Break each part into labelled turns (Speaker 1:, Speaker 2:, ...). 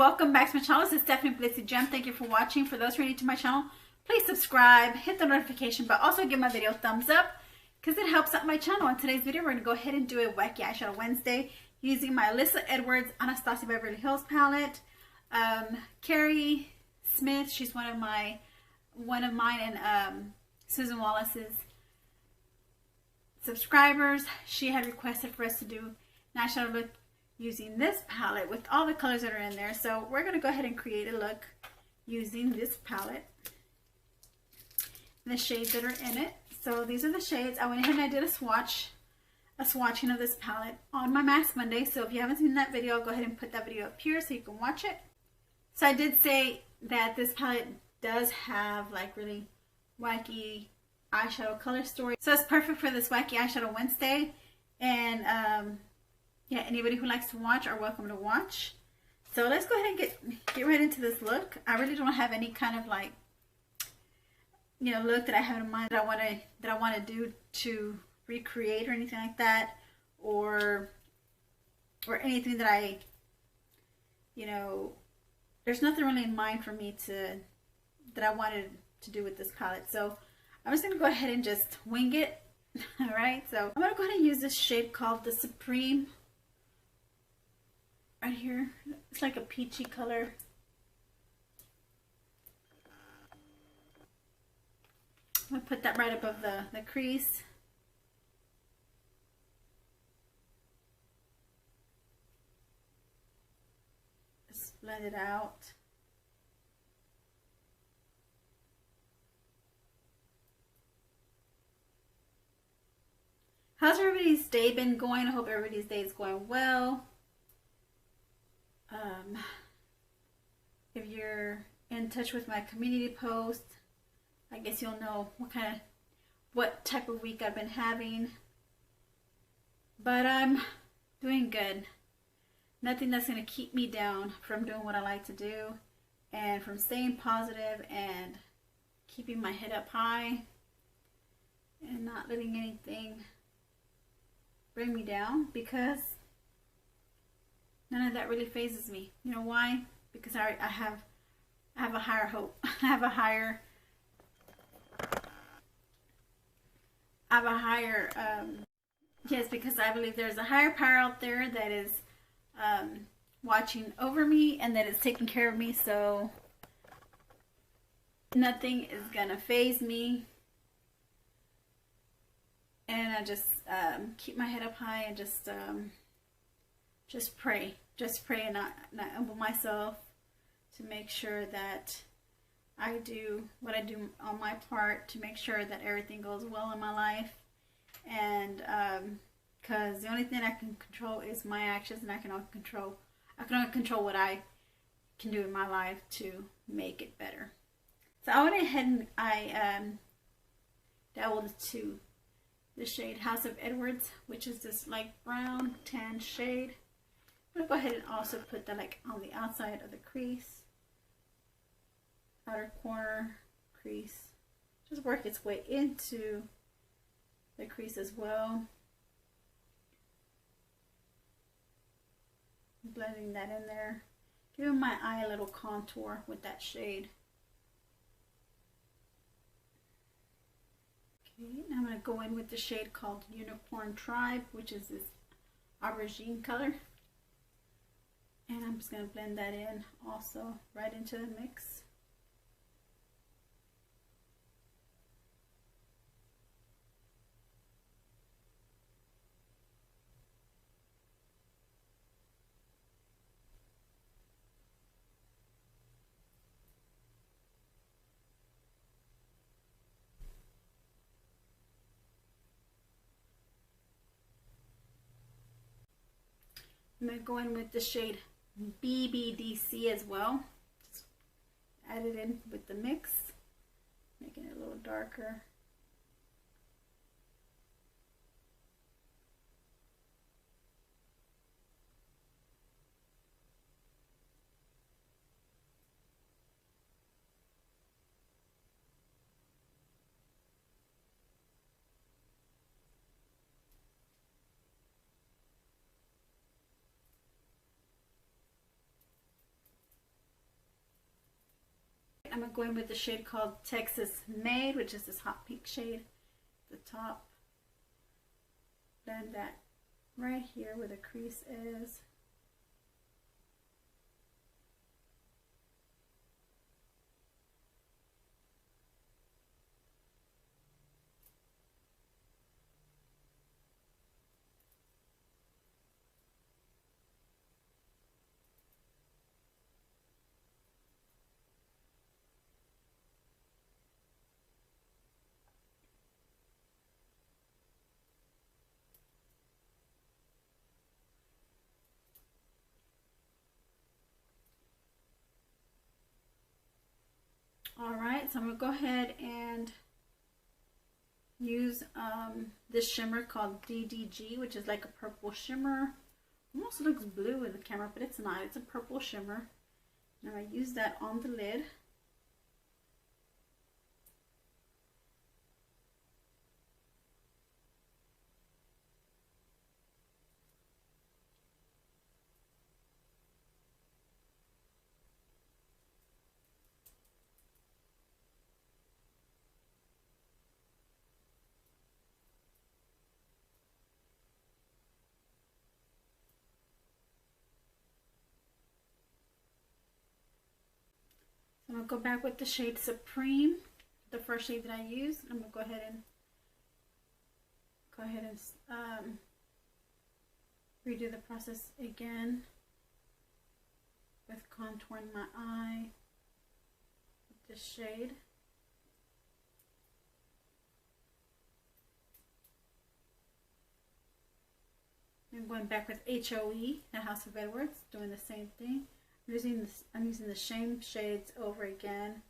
Speaker 1: welcome back to my channel. This is Stephanie glitzzygem. Thank you for watching. For those who are new to my channel, please subscribe, hit the notification bell, also give my video a thumbs up because it helps out my channel. In today's video, we're going to go ahead and do a Wacky Eyeshadow Wednesday using my Alyssa Edwards Anastasia Beverly Hills palette. Carrie Smith, she's one of mine and Susan Wallace's subscribers. She had requested for us to do an eyeshadow look using this palette with all the colors that are in there. So we're going to go ahead and create a look using this palette and the shades that are in it. So these are the shades. I went ahead and I did a swatching of this palette on my Mask Monday. So if you haven't seen that video, I'll go ahead and put that video up here so you can watch it. So I did say that this palette does have like really wacky eyeshadow color story. So it's perfect for this Wacky Eyeshadow Wednesday. And yeah, anybody who likes to watch are welcome to watch. So let's go ahead and get right into this look. I really don't have any kind of like, you know, look that I have in mind that I want to do to recreate or anything like that, or anything that I, you know, there's nothing really in mind for me that I wanted to do with this palette. So I'm just going to go ahead and just wing it. All right, so I'm going to go ahead and use this shade called the Supreme right here. It's like a peachy color. I'm going to put that right above the crease. Just blend it out. How's everybody's day been going? I hope everybody's day is going well. If you're in touch with my community post, I guess you'll know what type of week I've been having. But I'm doing good. Nothing that's going to keep me down from doing what I like to do and from staying positive and keeping my head up high and not letting anything bring me down, because none of that really phases me. You know why? Because I have a higher hope. I have a higher yes, because I believe there's a higher power out there that is watching over me and that is taking care of me. So nothing is gonna faze me. And I just keep my head up high and just pray. Just pray and not humble myself to make sure that I do what I do on my part to make sure that everything goes well in my life. And because the only thing I can control is my actions, and I can only control what I can do in my life to make it better. So I went ahead and I dabbled to the shade House of Edwards, which is this like brown tan shade. I'm going to go ahead and also put that like on the outside of the crease, outer corner crease. Just work its way into the crease as well. Blending that in there, giving my eye a little contour with that shade. Okay, now I'm going to go in with the shade called Unicorn Tribe, which is this aubergine color. And I'm just going to blend that in also right into the mix. I'm going to go in with the shade BBDC as well. Just add it in with the mix, making it a little darker. I'm going to go in with the shade called Texas Made, which is this hot pink shade at the top. Blend that right here where the crease is. Alright, so I'm going to go ahead and use this shimmer called DDG, which is like a purple shimmer. Almost looks blue in the camera, but it's not. It's a purple shimmer. And I use that on the lid. I'm going to go back with the shade Supreme, the first shade that I used. I'm going to go ahead and redo the process again with contouring my eye with this shade. I'm going back with HOE, the House of Edwards, doing the same thing. I'm using the same shades over again,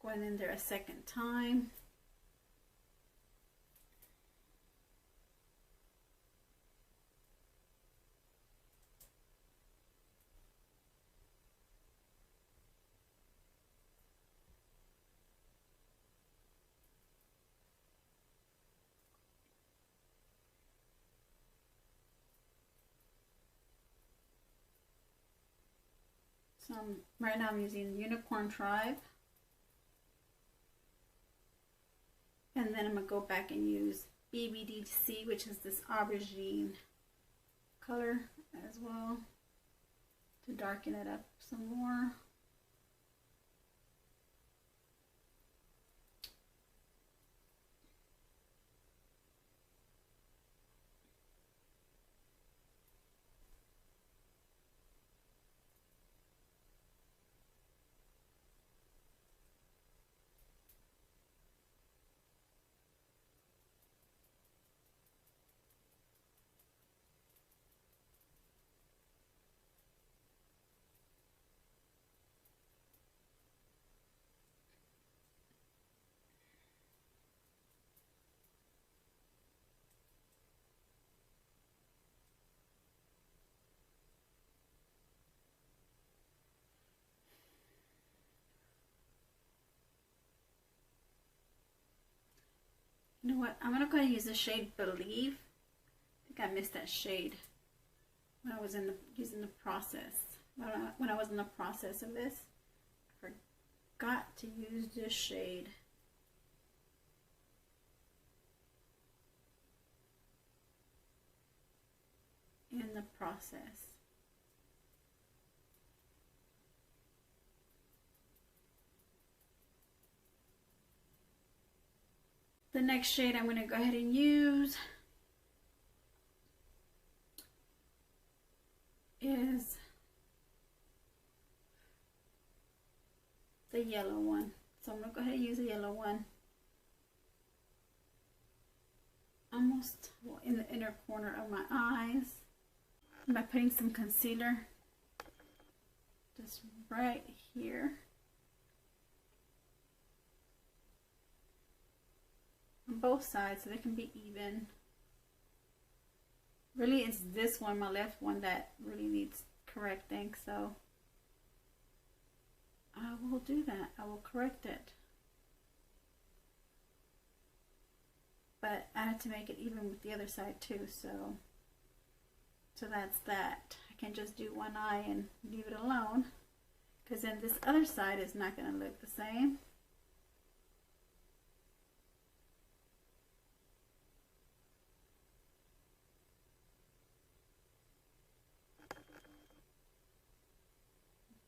Speaker 1: going in there a second time. So right now I'm using Unicorn Tribe. And then I'm going to go back and use BBDC, which is this aubergine color as well, to darken it up some more. You know what? I'm going to go ahead and use the shade Believe. I think I missed that shade when I was using the process. When I was in the process of this, I forgot to use this shade. In the process. The next shade I'm going to go ahead and use is the yellow one. So I'm going to go ahead and use the yellow one. Almost in the inner corner of my eyes. By putting some concealer just right here. On both sides so they can be even. Really it's this one, my left one, that really needs correcting, so I will do that. I will correct it. But I have to make it even with the other side too, so that's that. I can't just do one eye and leave it alone because then this other side is not going to look the same.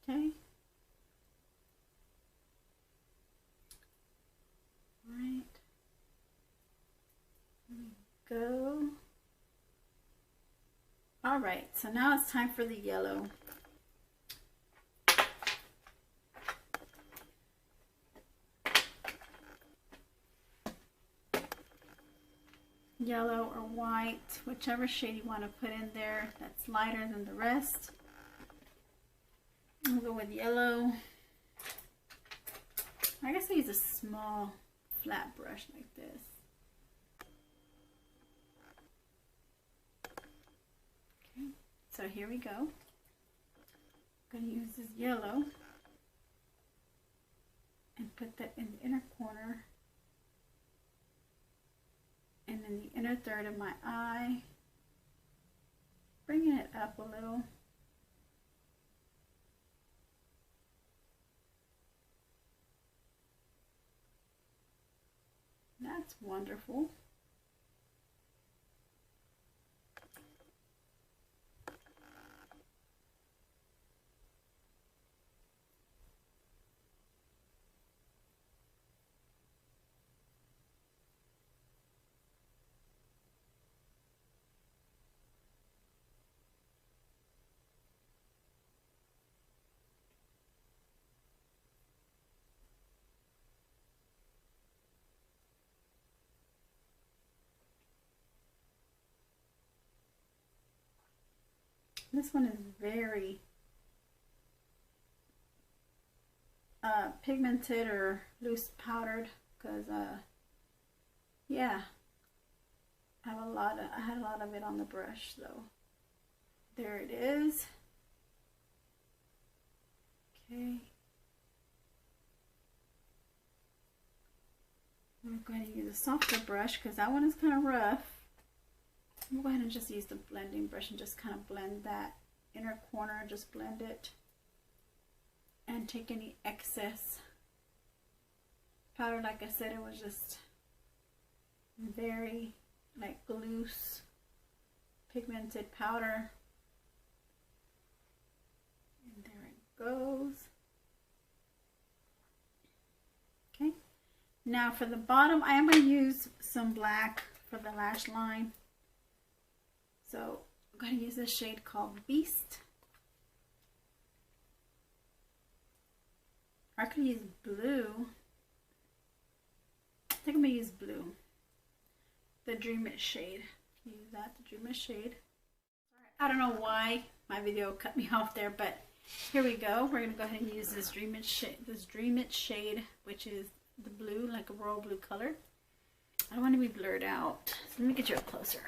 Speaker 1: Okay. Right. Go. All right, so now it's time for the yellow. Yellow or white, whichever shade you want to put in there that's lighter than the rest. I'll go with yellow. I guess I use a small flat brush like this. Okay, so here we go. I'm going to use this yellow and put that in the inner corner and in the inner third of my eye, bringing it up a little. That's wonderful. This one is very pigmented or loose powdered because yeah, I had a lot of it on the brush, so there it is. Okay. I'm going to use a softer brush because that one is kind of rough. I'm going to go ahead and just use the blending brush and just kind of blend that inner corner, just blend it and take any excess powder. Like I said, it was just very like loose pigmented powder. And there it goes. Okay, now for the bottom, I am going to use some black for the lash line. So I'm going to use this shade called Beast. I could use blue. I think I'm going to use blue. The Dream It shade. Use that, the Dream It shade. I don't know why my video cut me off there, but here we go. We're going to go ahead and use this Dream It shade, which is the blue, like a royal blue color. I don't want to be blurred out. So let me get you up closer.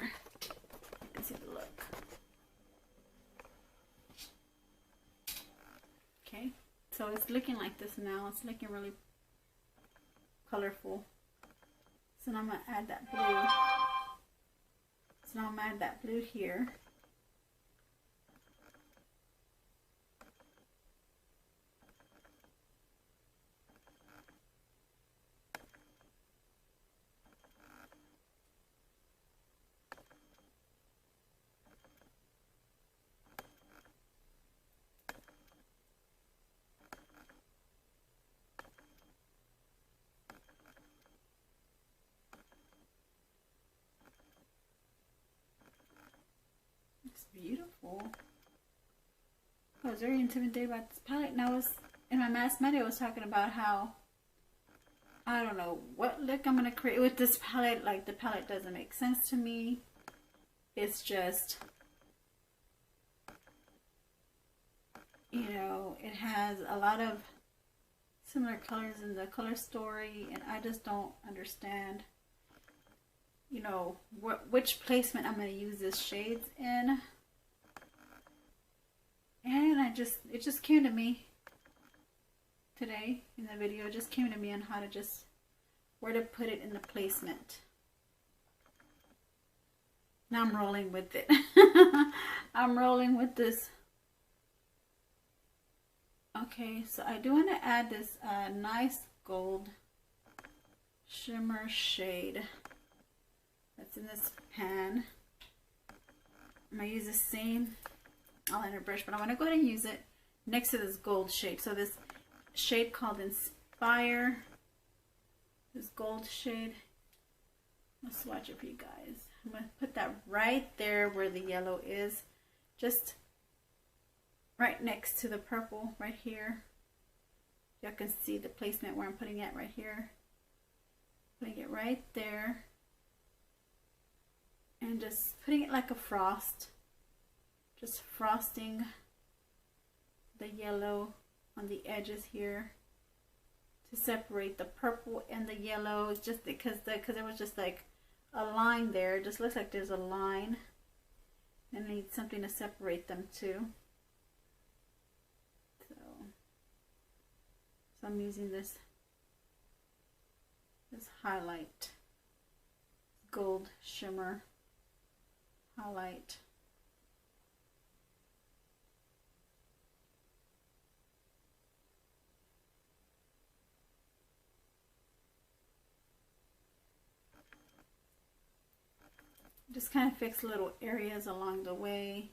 Speaker 1: See the look. Okay, so it's looking like this now. It's looking really colorful. So now I'm going to add that blue. So now I'm going to add that blue here. Beautiful. I was very intimidated by this palette, and I was in my mask Monday I was talking about how I don't know what look I'm gonna create with this palette. Like, the palette doesn't make sense to me. It's just, you know, it has a lot of similar colors in the color story, and I just don't understand, you know, which placement I'm going to use these shades in. And it just came to me today in the video. It just came to me on how to where to put it in the placement. Now I'm rolling with it. I'm rolling with this Okay, so I do want to add this nice gold shimmer shade that's in this pan. I'm going to use the same eyeliner brush, but I want to go ahead and use it next to this gold shade. So this shade called Inspire, this gold shade. I'll swatch it for you guys. I'm going to put that right there where the yellow is, just right next to the purple right here. Y'all can see the placement where I'm putting it right here. Putting it right there and just putting it like a frost, just frosting the yellow on the edges here to separate the purple and the yellow, just because there was just like a line there. It just looks like there's a line and I need something to separate them too. So I'm using this highlight, gold shimmer highlight. Just kind of fix little areas along the way.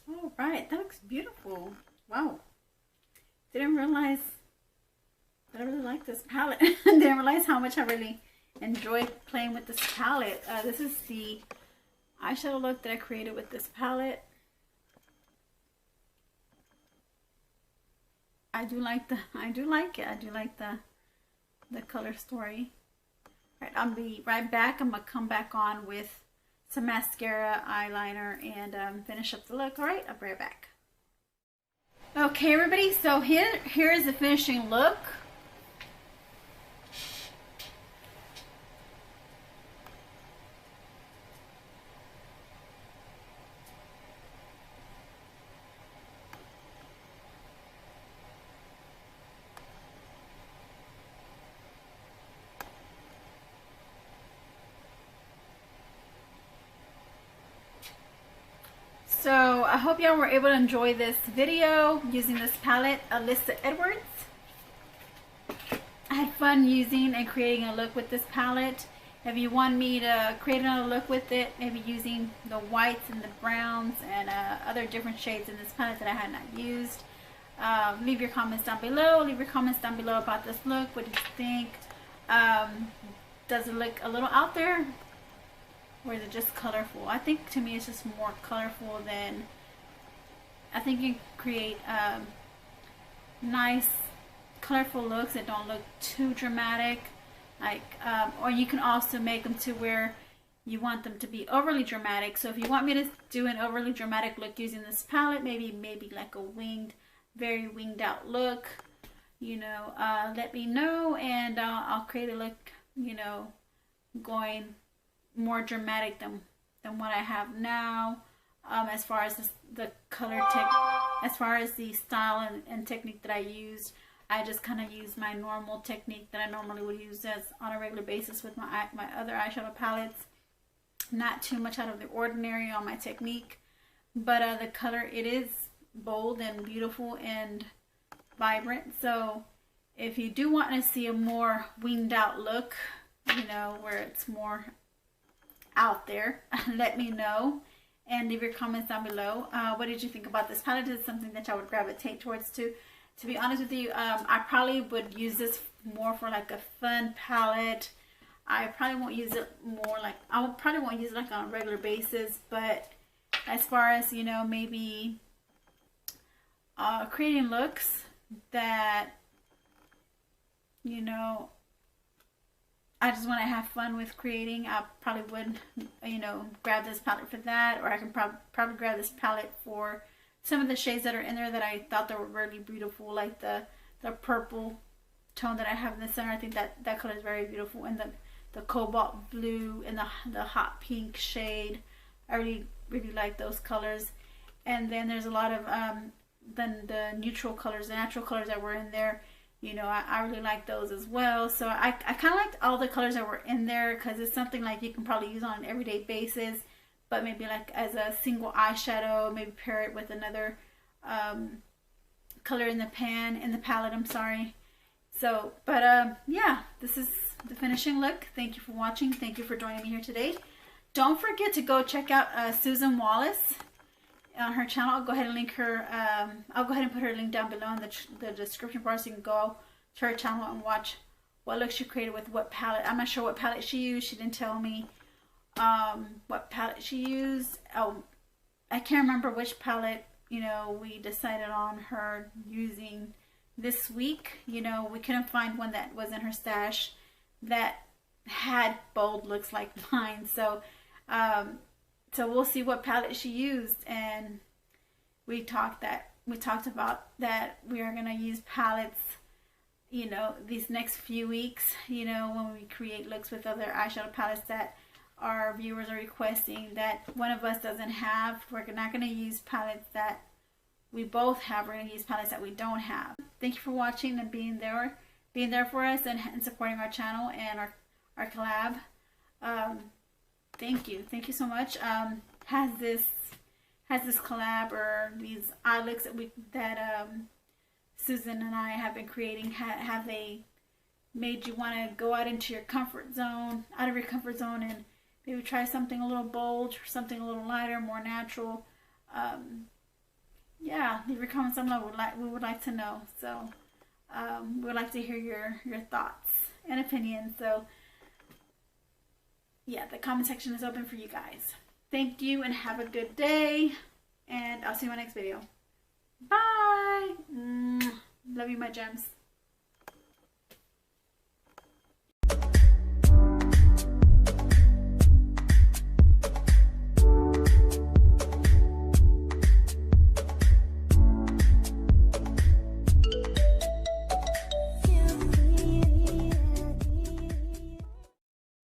Speaker 1: All right, that looks beautiful. Wow. Didn't realize that I really like this palette. Didn't realize how much I really enjoy playing with this palette. This is the eyeshadow look that I created with this palette. I do like it. I do like the color story. All right, I'll be right back. I'm gonna come back on with some mascara, eyeliner, and finish up the look. All right, I'll be right back. Okay, everybody. So here is the finishing look. So I hope y'all were able to enjoy this video using this palette, Alyssa Edwards. I had fun using and creating a look with this palette. If you want me to create another look with it, maybe using the whites and the browns and other different shades in this palette that I had not used, leave your comments down below. Leave your comments down below about this look. What do you think? Does it look a little out there? Or is it just colorful? I think to me it's just more colorful than, I think you can create nice colorful looks that don't look too dramatic. Like, or you can also make them to where you want them to be overly dramatic. So if you want me to do an overly dramatic look using this palette, maybe like a winged, very winged out look, you know, let me know and I'll create a look, you know, going more dramatic than what I have now. As far as the color as far as the style and technique that I used, I just kind of used my normal technique that I normally would use as on a regular basis with my other eyeshadow palettes. Not too much out of the ordinary on my technique, but the color, it is bold and beautiful and vibrant. So if you do want to see a more winged out look, you know, where it's more out there, let me know and leave your comments down below. What did you think about this palette? Is it something that I would gravitate towards too? To be honest with you, I probably would use this more for like a fun palette. I probably won't use it more like, probably won't use it like on a regular basis, but as far as, you know, maybe creating looks that, you know, I just want to have fun with creating, I probably would, you know, grab this palette for that, or I can probably grab this palette for some of the shades that are in there that I thought they were really beautiful, like the purple tone that I have in the center. I think that color is very beautiful, and the cobalt blue and the hot pink shade. I really like those colors. And then there's a lot of the neutral colors, the natural colors that were in there. you know, I really like those as well. So I kind of liked all the colors that were in there, because it's something like you can probably use on an everyday basis, but maybe like as a single eyeshadow, maybe pair it with another color in the palette, I'm sorry. So, but yeah, this is the finishing look. Thank you for watching. Thank you for joining me here today. Don't forget to go check out Susan Wallace on her channel. I'll go ahead and link her. I'll go ahead and put her link down below in the description bar, so you can go to her channel and watch what looks she created with what palette. I'm not sure what palette she used. She didn't tell me what palette she used. Oh, I can't remember which palette, you know, we decided on her using this week. You know, we couldn't find one that was in her stash that had bold looks like mine. So so we'll see what palette she used, and we talked about that we are going to use palettes, you know, these next few weeks, you know, when we create looks with other eyeshadow palettes that our viewers are requesting that one of us doesn't have. We're not going to use palettes that we both have. We're going to use palettes that we don't have. Thank you for watching and being there for us and supporting our channel and our collab. Thank you so much. Has this collab or these eye looks that Susan and I have been creating, have they made you want to go out of your comfort zone, and maybe try something a little bold or something a little lighter, more natural? Yeah, leave your comments down below. We would like to know. So we would like to hear your thoughts and opinions. So yeah, the comment section is open for you guys. Thank you and have a good day. And I'll see you in my next video. Bye. Love you, my gems.